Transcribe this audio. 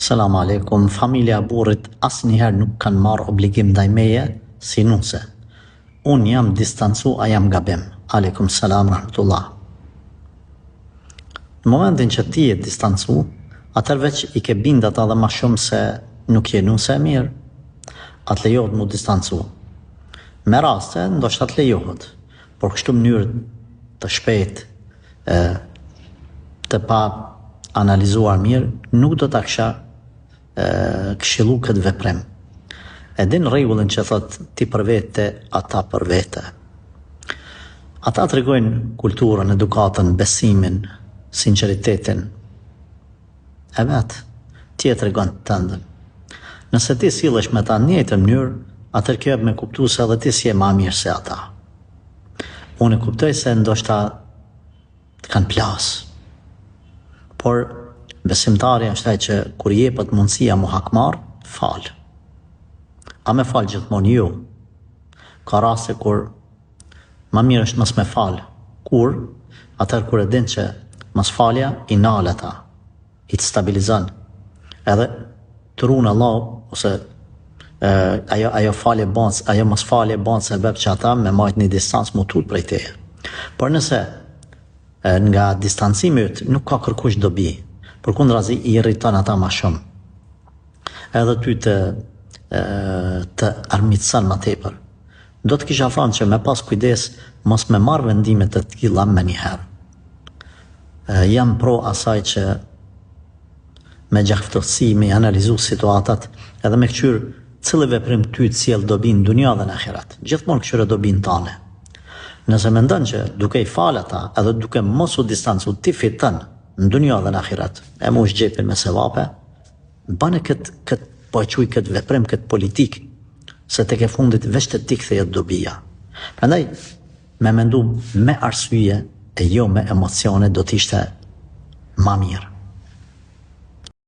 Selam aleikum, familja e burrit asnjëherë nuk kanë marrë obligim ndaj meje si nuse. Unë jam distancu, a jam gabim. Aleikum selam rahmetullah. Në momentin që ti je distancu, atër veç i ke bind ata dhe ma shumë se nuk je nuse e mirë, atë lejohet mu distancu. Me raste, ndoshta të lejohet, por kështu mënyrë të shpejt, të pa analizuar mirë, nuk do të kisha këshillu këtë veprim. E din rregullin që thot ti për vete, ata për vete. Ata tregojnë kulturën, edukatën, besimin, sinqeritetin. E vetë, ti e tregon të tëndën. Nëse ti sillesh me ta në njëjtën mënyrë, atër kjo e me kuptu se edhe ti si e ma mirë se ata. Unë e kuptoj se ndoshta të kanë plasë. Por besimtari është ai që kur jepet mundësia mu hakmar, falë. A me falë gjithmonë ju. Ka raste kur ma mirë është mos me falë. Kur? Atër kur e din që mos falja i nalë ata, i të stabilizon. Edhe të runë Allah, ose ajo falje banë, ajo mos falje banë sebeb që ata me majtë një distancë mu tullë prej teje. Por nëse nga distancimi yt nuk ka kërkush dobi, përkundrazi i irriton ata ma shumë. Edhe ty të armitson ma tepër. Do të kisha thënë që me pas kujdes mos me marrë vendimet të tilla me njëherë. Jam pro asaj që me gjaftësi, me analizu situatat, edhe me këqyr cilë veprim ty të sjell dobi në dunja dhe në ahiret. Gjithmonë këqyre dobi në tane. Nëse mendon që duke i falë ata, edhe duke mos u distancu, ti fiton në dunja dhe në ahiret, e mu është gjepin me sevape, bane këtë pojquj, këtë veprim, këtë politik, se te ke fundit veç të ti kthejet dobija. Prandaj, me mendu me arsye e jo me emocione do t'ishte ma mirë.